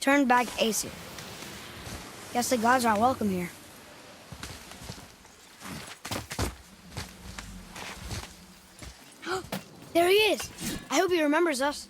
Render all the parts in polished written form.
turned back Aesir. Guess the gods aren't welcome here. There he is! I hope he remembers us.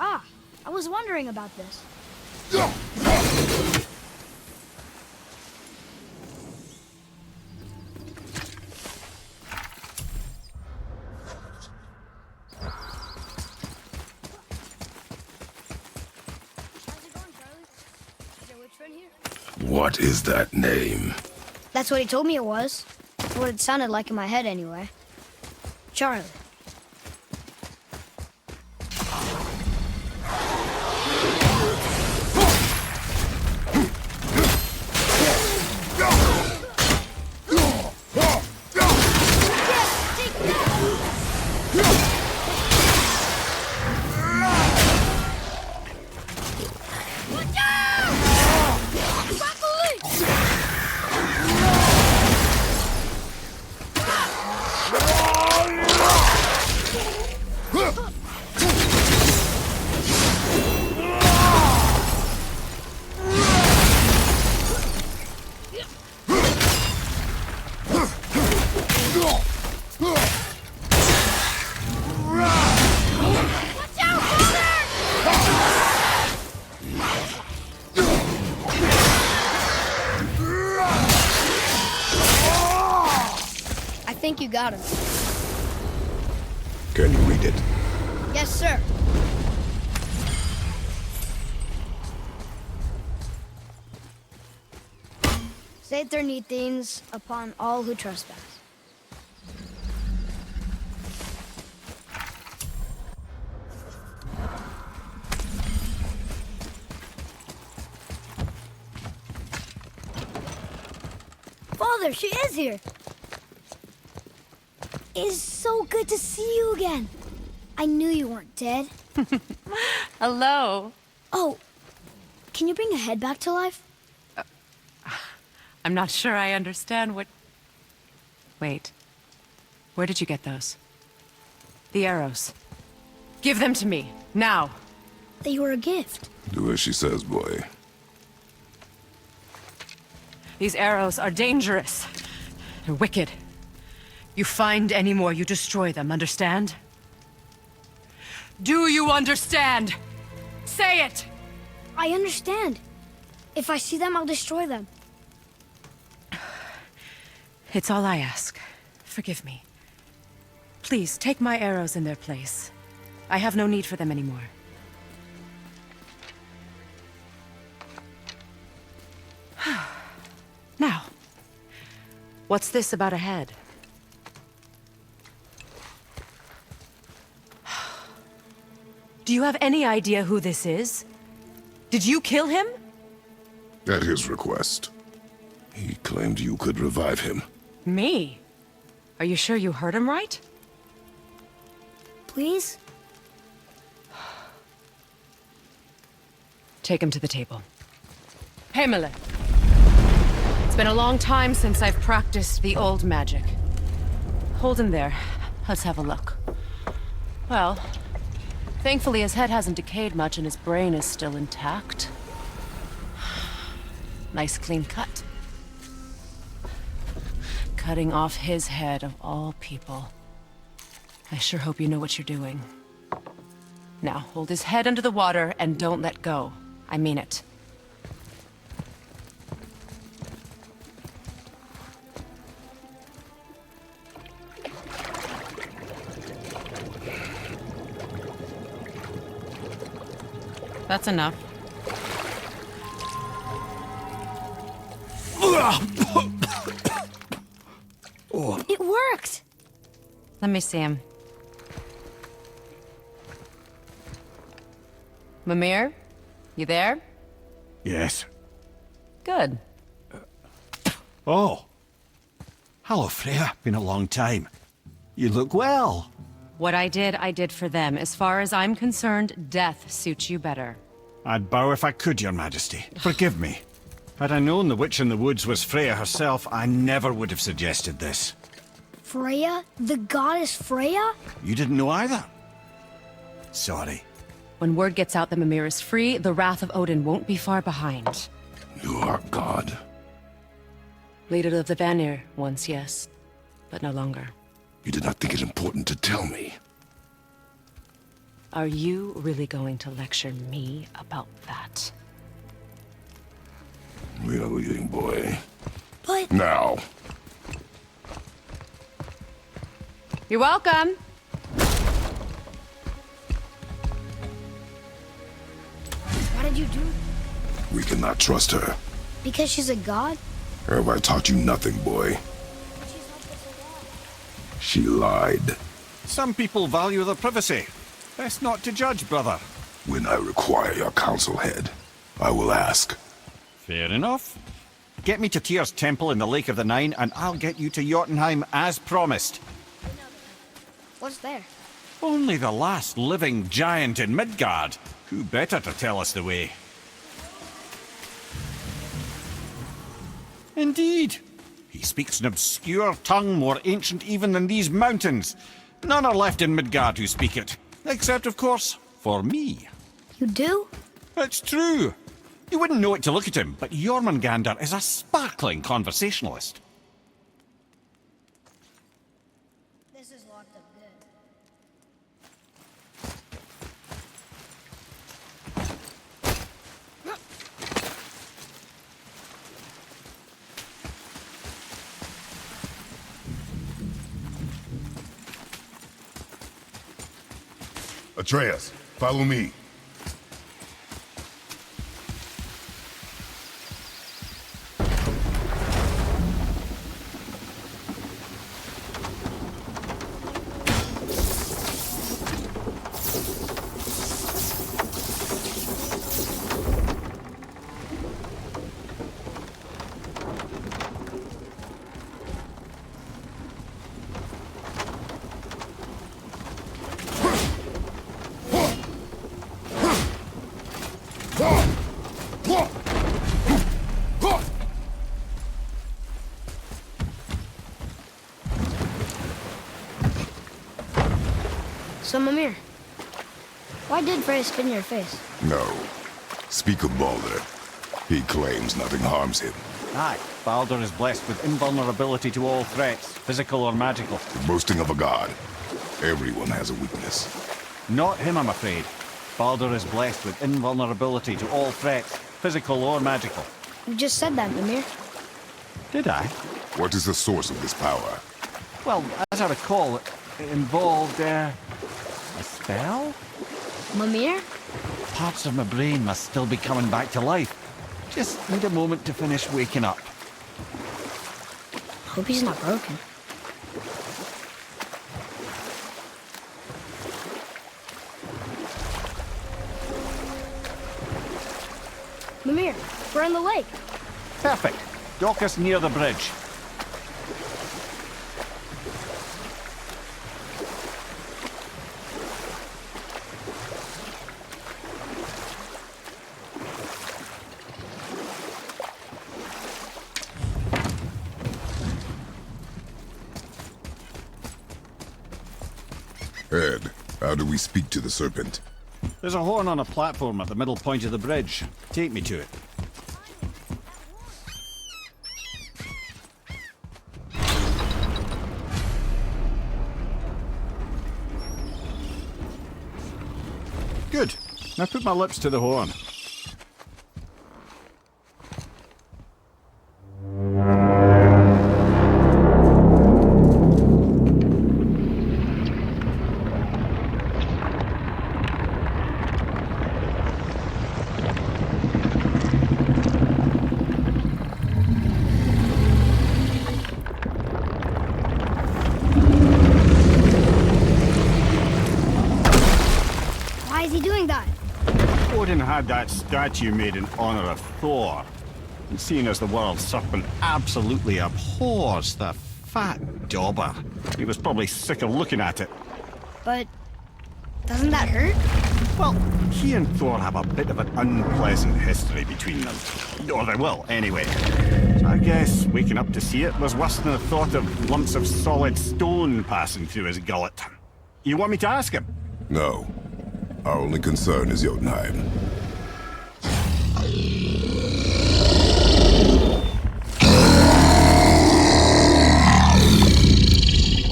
Ah, I was wondering about this. What is that name? That's what he told me it was. What it sounded like in my head, anyway. Charlie. I think you got him. Can you read it? Yes, sir. Save their neat things upon all who trespass. Father, she is here. It is so good to see you again. I knew you weren't dead. Hello. Oh, can you bring a head back to life? I'm not sure I understand what... Wait. Where did you get those? The arrows. Give them to me, now. They were a gift. Do as she says, boy. These arrows are dangerous. They're wicked. You find any more, you destroy them, understand? Do you understand? Say it! I understand. If I see them, I'll destroy them. It's all I ask. Forgive me. Please, take my arrows in their place. I have no need for them anymore. Now, what's this about a head? Do you have any idea who this is? Did you kill him? At his request. He claimed you could revive him. Me? Are you sure you heard him right? Please? Take him to the table. Hamlet. It's been a long time since I've practiced the old magic. Hold him there. Let's have a look. Well, thankfully his head hasn't decayed much and his brain is still intact. Nice clean cut. Cutting off his head of all people. I sure hope you know what you're doing. Now, hold his head under the water and don't let go. I mean it. That's enough. It worked! Let me see him. Mimir? You there? Yes. Good. Oh. Hello, Freya. Been a long time. You look well. What I did for them. As far as I'm concerned, death suits you better. I'd bow if I could, Your Majesty. Forgive me. Had I known the witch in the woods was Freya herself, I never would have suggested this. Freya? The goddess Freya? You didn't know either? Sorry. When word gets out that Mimir is free, the wrath of Odin won't be far behind. You are God. Leader of the Vanir, once, yes. But no longer. You did not think it important to tell me. Are you really going to lecture me about that? We are leaving, boy. But... Now. You're welcome! Why did you do it? We cannot trust her. Because she's a god? Have I taught you nothing, boy? She lied. Some people value their privacy. Best not to judge, brother. When I require your council head, I will ask. Fair enough. Get me to Tyr's temple in the Lake of the Nine, and I'll get you to Jotunheim as promised. What's there? Only the last living giant in Midgard. Who better to tell us the way? Indeed. He speaks an obscure tongue more ancient even than these mountains. None are left in Midgard who speak it. Except, of course, for me. You do? It's true. You wouldn't know it to look at him, but Jormungandr is a sparkling conversationalist. This is locked up good. Atreus, follow me. So, Mimir, why did Freya spin your face? No. Speak of Baldur. He claims nothing harms him. Aye, Baldur is blessed with invulnerability to all threats, physical or magical. The boasting of a god. Everyone has a weakness. Not him, I'm afraid. Baldur is blessed with invulnerability to all threats, physical or magical. You just said that, Mimir. Did I? What is the source of this power? Well, as I recall, it involved, a spell? Mimir? Parts of my brain must still be coming back to life. Just need a moment to finish waking up. Hope he's not broken. Mimir, we're in the lake. Perfect. Dock us near the bridge. Ed, how do we speak to the serpent? There's a horn on a platform at the middle point of the bridge. Take me to it. Good. Now put my lips to the horn. Why is he doing that? Odin had that statue made in honor of Thor. And seeing as the world serpent absolutely abhors the Fat dauber. He was probably sick of looking at it. But doesn't that hurt? Well, he and Thor have a bit of an unpleasant history between them. Or they will, anyway. So I guess waking up to see it was worse than the thought of lumps of solid stone passing through his gullet. You want me to ask him? No. Our only concern is Jotunheim.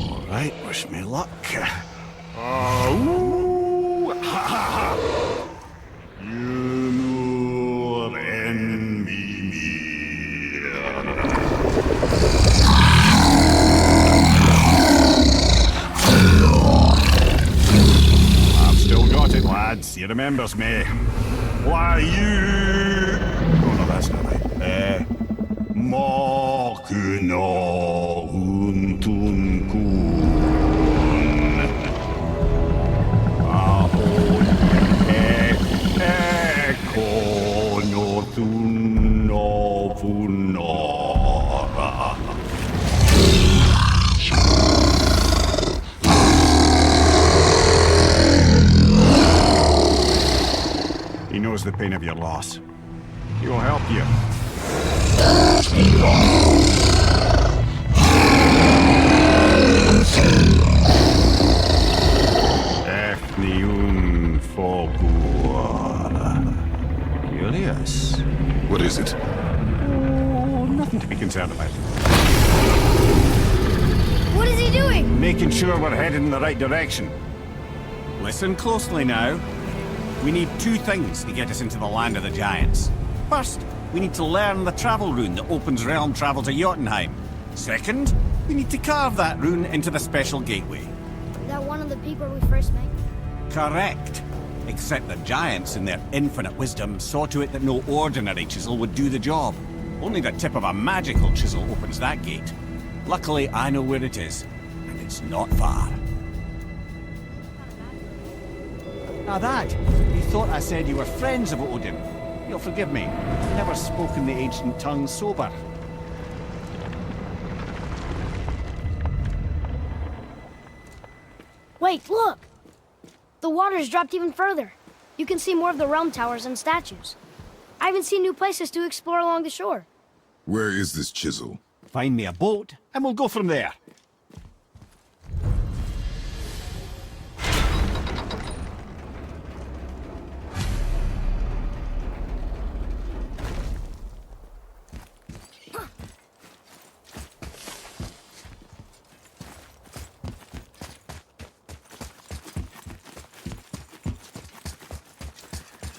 All right, wish me luck. Ooh, ha, ha, ha. You nur en mir. I've still got it, lads. He remembers me. Why you... Oh, no, that's not right. Mokuno untun kun. Ahon eko no tun no funora. He knows the pain of your loss. He will help you. Efniun Fogur. Curious. What is it? Oh, nothing to be concerned about. What is he doing? Making sure we're headed in the right direction. Listen closely now. We need two things to get us into the land of the giants. First, we need to learn the travel rune that opens realm travel to Jotunheim. Second, we need to carve that rune into the special gateway. Is that one of the people we first met? Correct. Except the giants, in their infinite wisdom, saw to it that no ordinary chisel would do the job. Only the tip of a magical chisel opens that gate. Luckily, I know where it is, and it's not far. Now that, you thought I said you were friends of Odin. You'll forgive me. I've never spoken the ancient tongue sober. Wait, look! The water's dropped even further. You can see more of the realm towers and statues. I even see new places to explore along the shore. Where is this chisel? Find me a boat, and we'll go from there.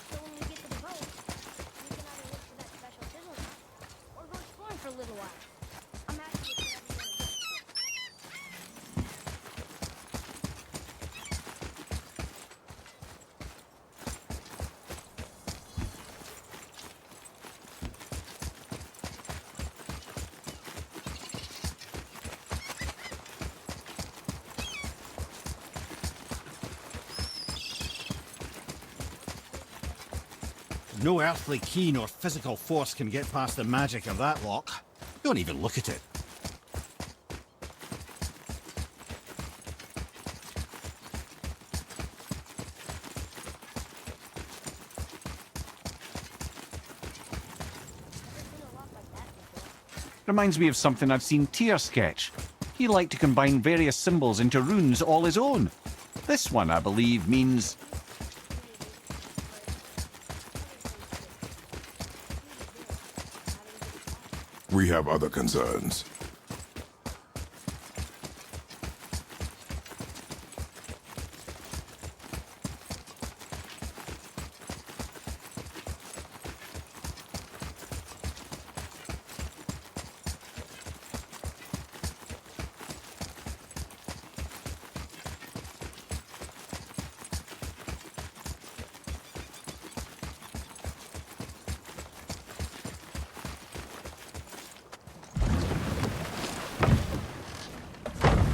So when we get to the boat, we can either look for that special chisel or go exploring for a little while. I'm happy with whatever you want to do. No earthly key nor physical force can get past the magic of that lock. Don't even look at it. Reminds me of something I've seen Tyr sketch. He liked to combine various symbols into runes all his own. This one, I believe, means... We have other concerns.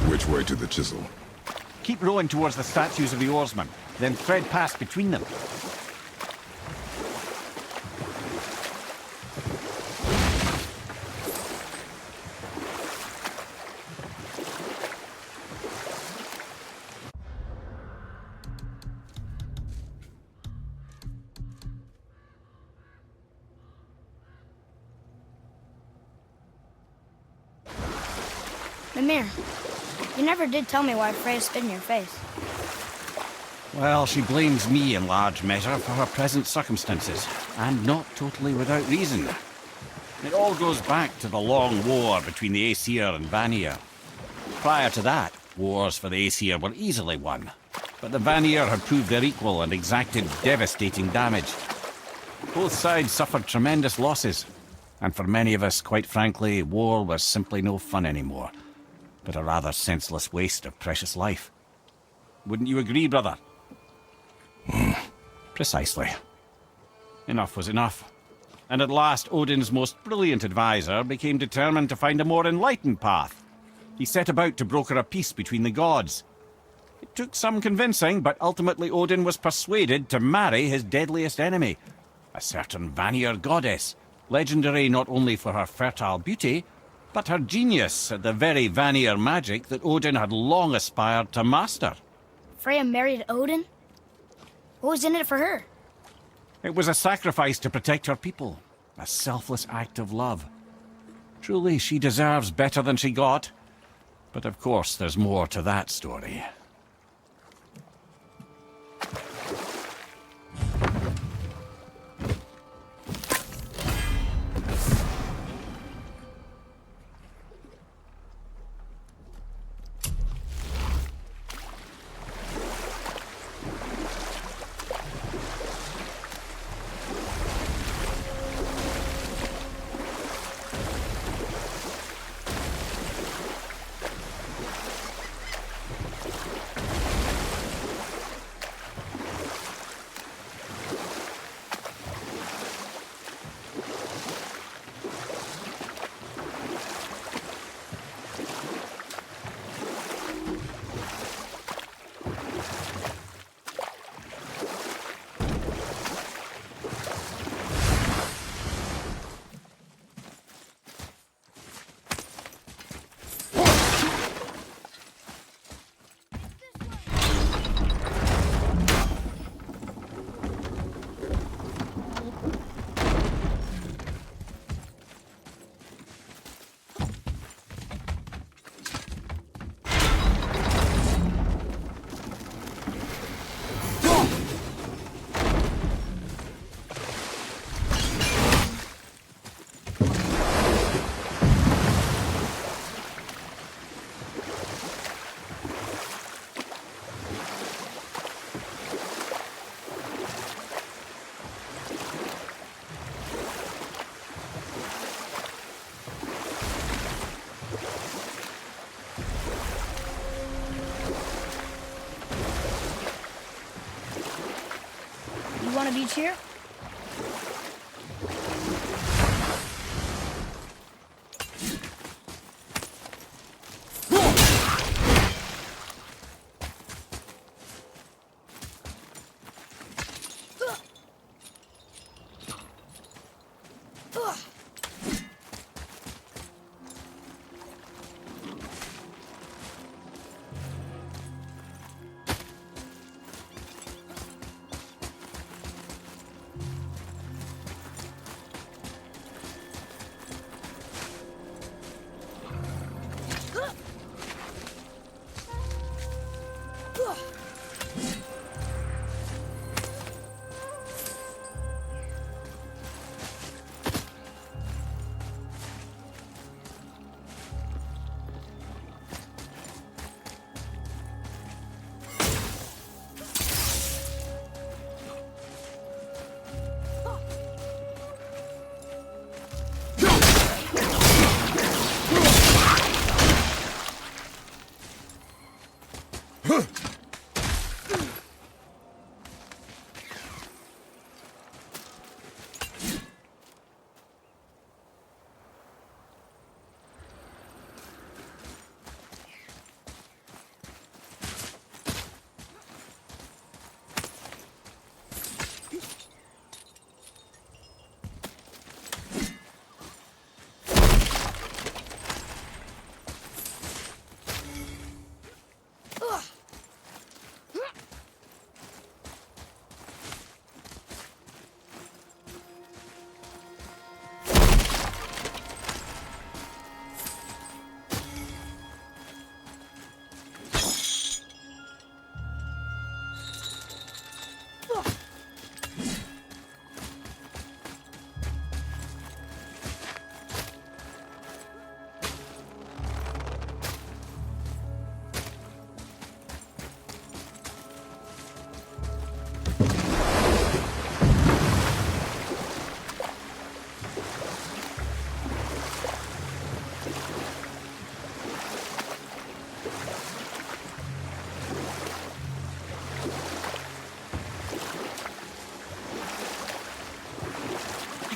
Which way to the chisel? Keep rowing towards the statues of the oarsmen, then thread past between them. Mimir, you never did tell me why Freya spit in your face. Well, she blames me in large measure for her present circumstances, and not totally without reason. It all goes back to the long war between the Aesir and Vanir. Prior to that, wars for the Aesir were easily won, but the Vanir had proved their equal and exacted devastating damage. Both sides suffered tremendous losses, and for many of us, quite frankly, war was simply no fun anymore, but a rather senseless waste of precious life. Wouldn't you agree, brother? Precisely. Enough was enough. And at last, Odin's most brilliant advisor became determined to find a more enlightened path. He set about to broker a peace between the gods. It took some convincing, but ultimately Odin was persuaded to marry his deadliest enemy, a certain Vanir goddess, legendary not only for her fertile beauty, but her genius at the very Vanir magic that Odin had long aspired to master. Freya married Odin? What was in it for her? It was a sacrifice to protect her people, a selfless act of love. Truly, she deserves better than she got. But of course, there's more to that story. You want a beach here?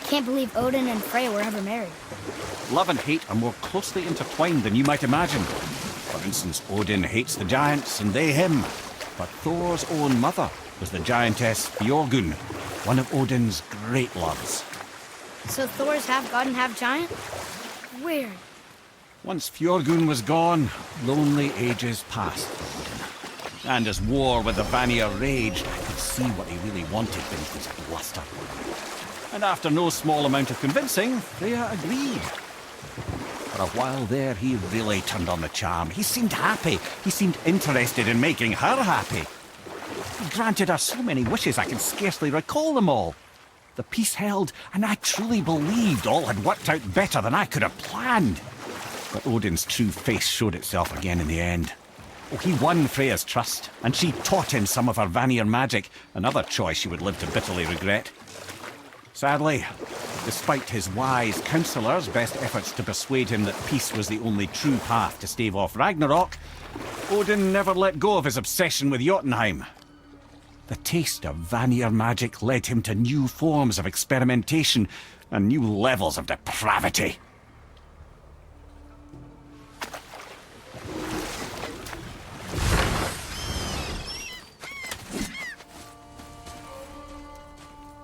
Can't believe Odin and Freya were ever married. Love and hate are more closely intertwined than you might imagine. For instance, Odin hates the giants and they him. But Thor's own mother was the giantess Fjorgyn, one of Odin's great loves. So Thor's half god and half giant? Weird. Once Fjorgyn was gone, lonely ages passed for Odin. And as war with the Vanir raged, I could see what he really wanted beneath his bluster. And after no small amount of convincing, Freya agreed. For a while there, he really turned on the charm. He seemed happy. He seemed interested in making her happy. He granted her so many wishes I can scarcely recall them all. The peace held, and I truly believed all had worked out better than I could have planned. But Odin's true face showed itself again in the end. Oh, he won Freya's trust, and she taught him some of her Vanir magic, another choice she would live to bitterly regret. Sadly, despite his wise counsellors' best efforts to persuade him that peace was the only true path to stave off Ragnarok, Odin never let go of his obsession with Jotunheim. The taste of Vanir magic led him to new forms of experimentation and new levels of depravity.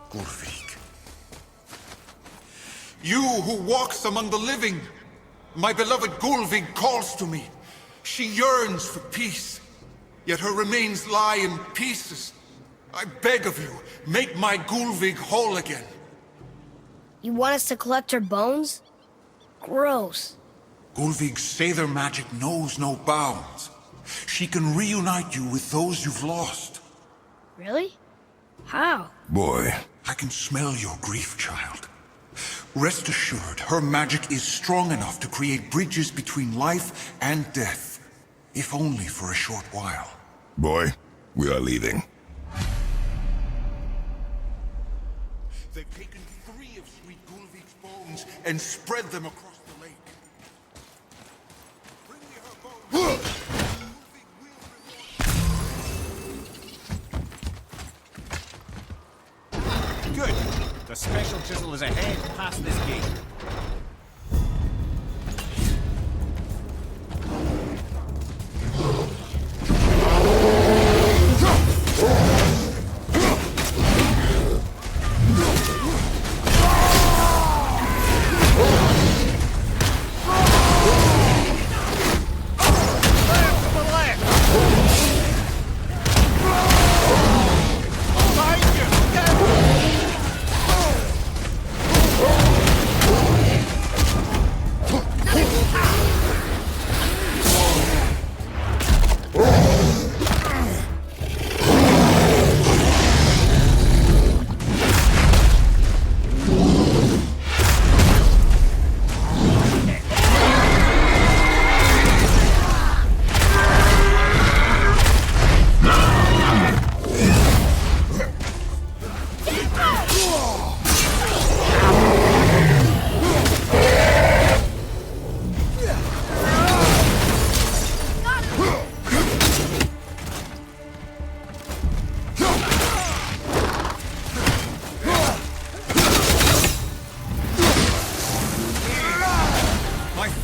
Gulvik. You who walks among the living, my beloved Gulvik calls to me. She yearns for peace, yet her remains lie in pieces. I beg of you, make my Gulvik whole again. You want us to collect her bones? Gross. Gulvik's Seidr magic knows no bounds. She can reunite you with those you've lost. Really? How? Boy. I can smell your grief, child. Rest assured, her magic is strong enough to create bridges between life and death, if only for a short while. Boy, we are leaving. They've taken 3 of Sweet Gulvik's bones and spread them across the lake. Bring me her bones. Good. The special chisel is ahead past this gate.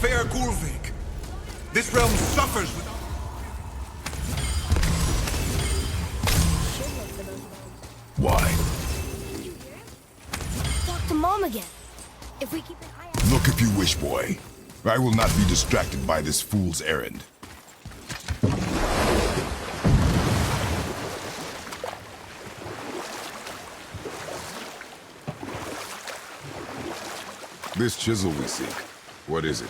Fair Gulvik, this realm suffers with... Why? Talk to Mom again. If we keep an eye out... Look if you wish, boy. I will not be distracted by this fool's errand. This chisel we seek, what is it?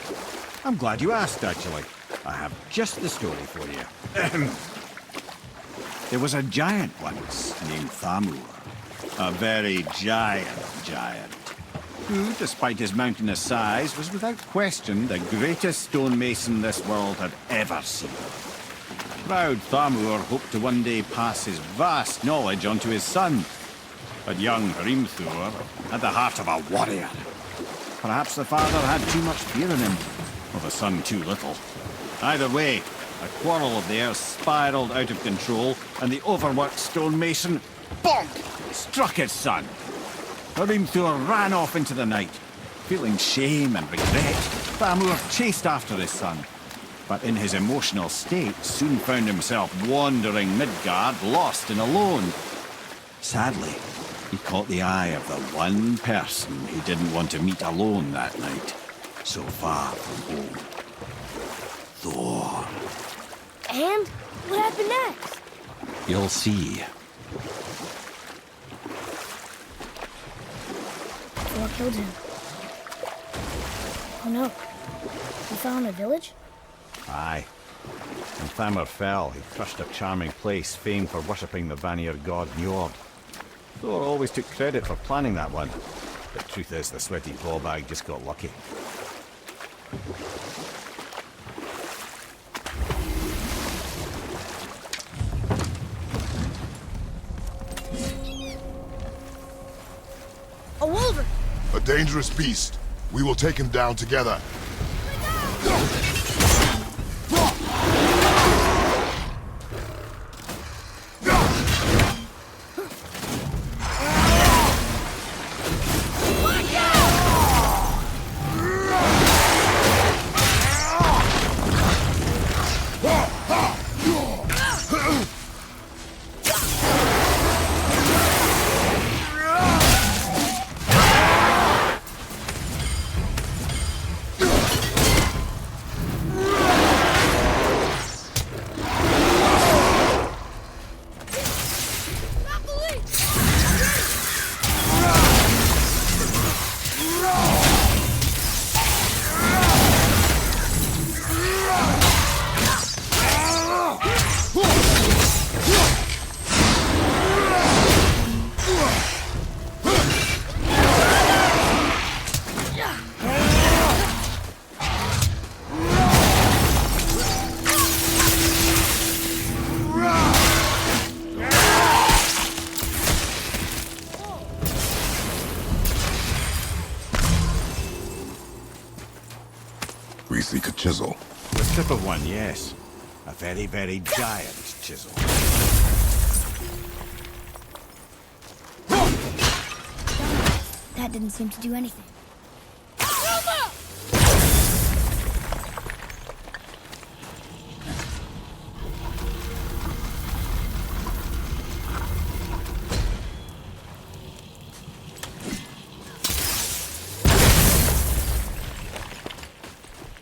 I'm glad you asked, actually. I have just the story for you. There was a giant once named Thamur. A very giant, who, despite his mountainous size, was without question the greatest stonemason this world had ever seen. Proud Thamur hoped to one day pass his vast knowledge on to his son. But young Hrimthur had the heart of a warrior. Perhaps the father had too much fear in him, or the son too little. Either way, a quarrel of theirs spiraled out of control, and the overworked stonemason, bonk, struck his son. Harimthur ran off into the night. Feeling shame and regret, Thamur chased after his son, but in his emotional state soon found himself wandering Midgard, lost and alone. Sadly, he caught the eye of the one person he didn't want to meet alone that night, so far from home. Thor. And what happened next? You'll see. Thor killed him. Oh no. He fell in a village? Aye. When Thamur fell, he crushed a charming place famed for worshipping the Vanir god Njord. Thor always took credit for planning that one. But truth is, the sweaty ballbag just got lucky. A wolverine! A dangerous beast. We will take him down together. We seek a chisel. The tip of one, yes. A very, very giant chisel. That didn't seem to do anything.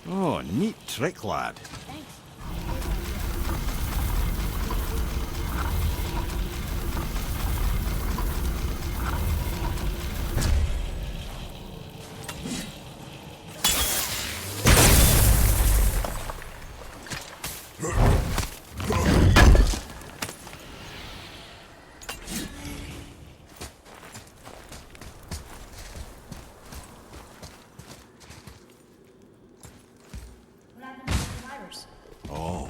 Oh, neat trick, lad. Thanks. Oh,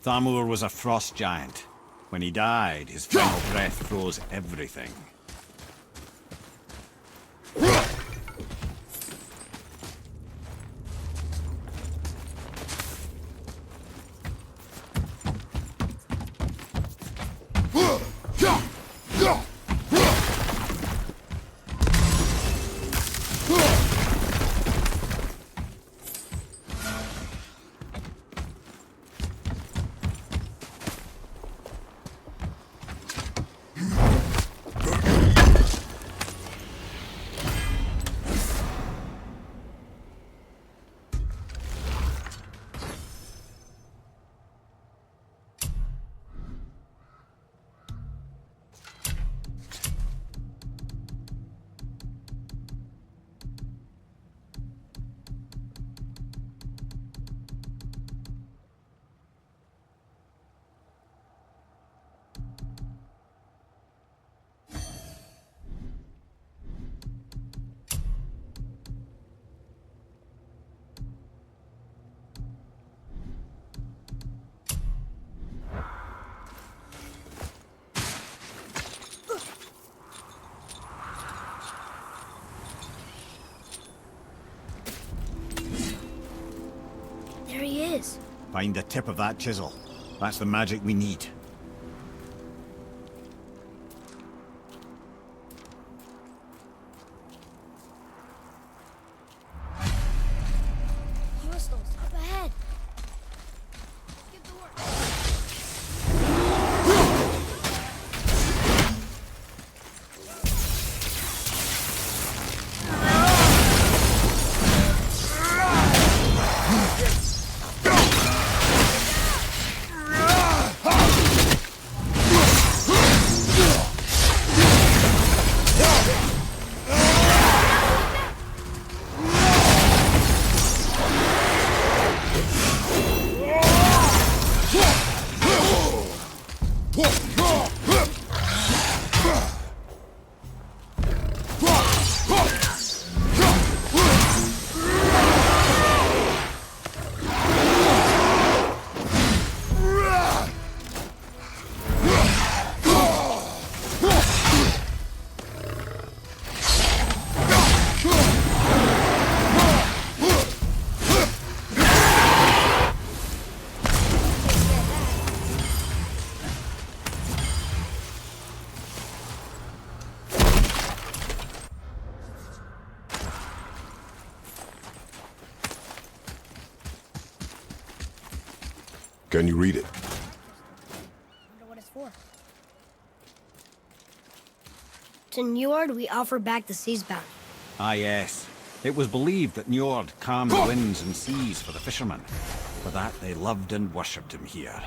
Thamur was a frost giant. When he died, his final breath froze everything. There he is. Find the tip of that chisel. That's the magic we need. Can you read it? Wonder what it's for. To Njord, we offer back the sea's bounty. Ah, yes. It was believed that Njord calmed the winds and seas for the fishermen. For that, they loved and worshipped him here.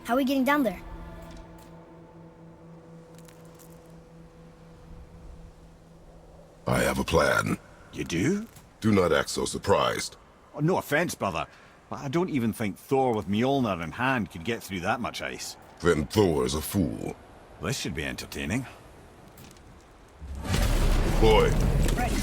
How are we getting down there? I have a plan. You do? Do not act so surprised. Oh, no offense, brother, but I don't even think Thor with Mjolnir in hand could get through that much ice. Then Thor is a fool. This should be entertaining. Boy, Ready.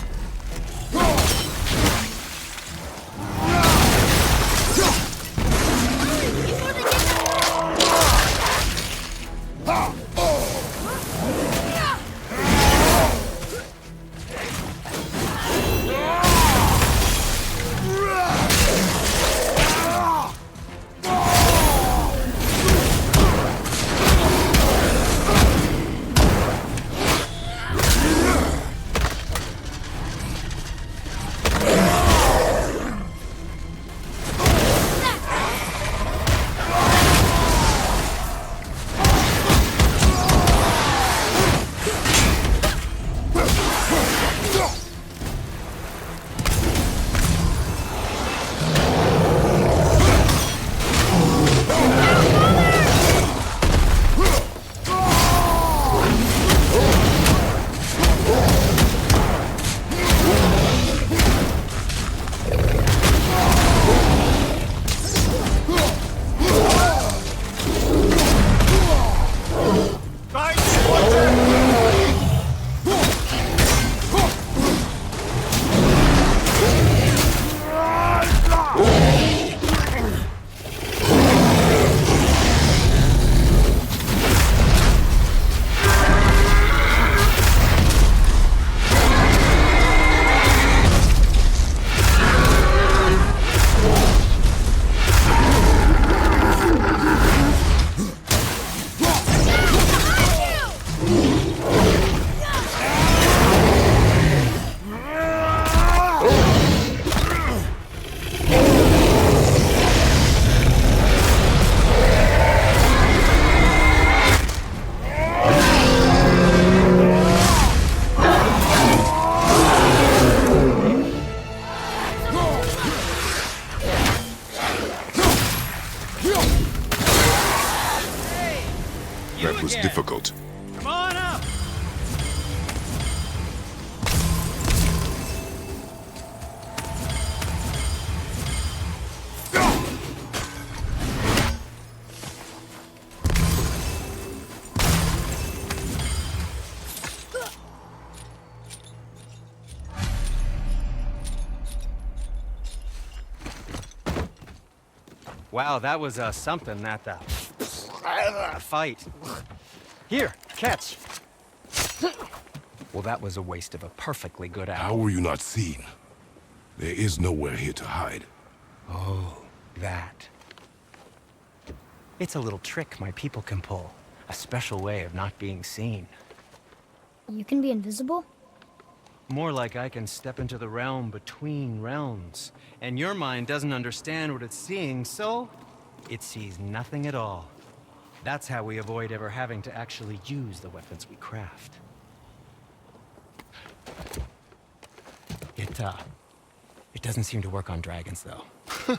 that was difficult. Come on up! Wow, that was something, that fight. Here, catch. Well, that was a waste of a perfectly good How apple. were you not seen? There is nowhere here to hide. Oh, that. It's a little trick my people can pull. A special way of not being seen. You can be invisible? More like I can step into the realm between realms. And your mind doesn't understand what it's seeing, so it sees nothing at all. That's how we avoid ever having to actually use the weapons we craft. It doesn't seem to work on dragons, though.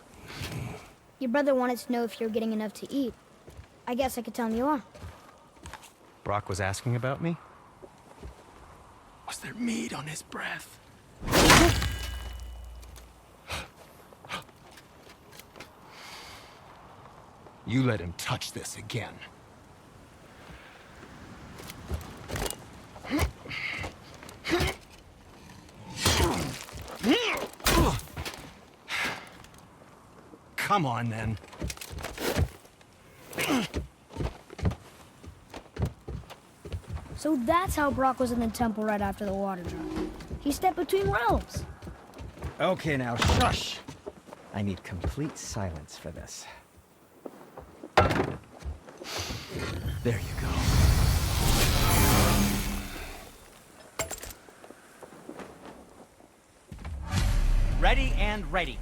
Your brother wanted to know if you're getting enough to eat. I guess I could tell him you are. Brock was asking about me? Was there meat on his breath? You let him touch this again. Come on, then. So that's how Brock was in the temple right after the water drop. He stepped between realms. Okay, now shush. I need complete silence for this. There you go. Ready and ready.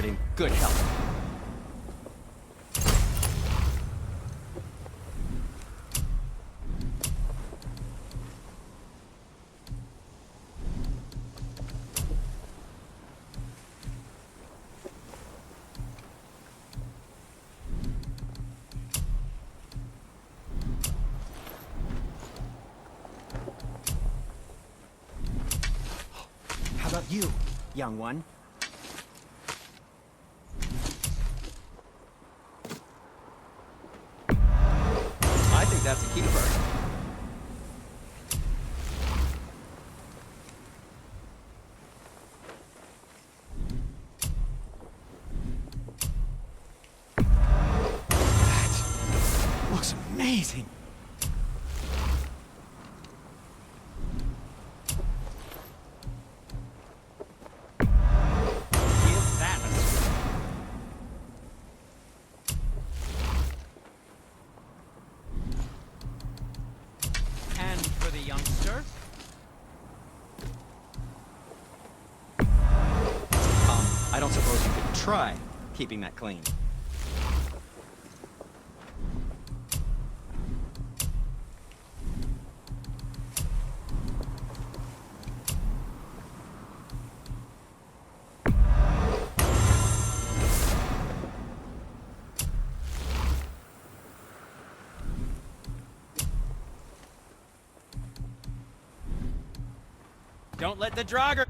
bird in good health. How about you, young one? I think that's a keeper. That looks amazing. Give that a swing. And for the youngster? I don't suppose you could try keeping that clean. Don't let the Draugr...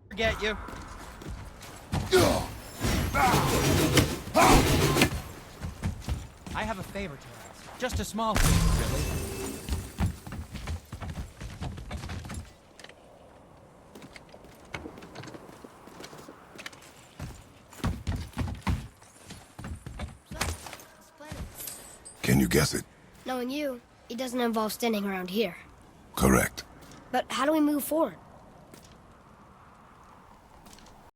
Forget you. I have a favor to ask. Just a small favor, really. Can you guess it? Knowing you, it doesn't involve standing around here. Correct. But how do we move forward?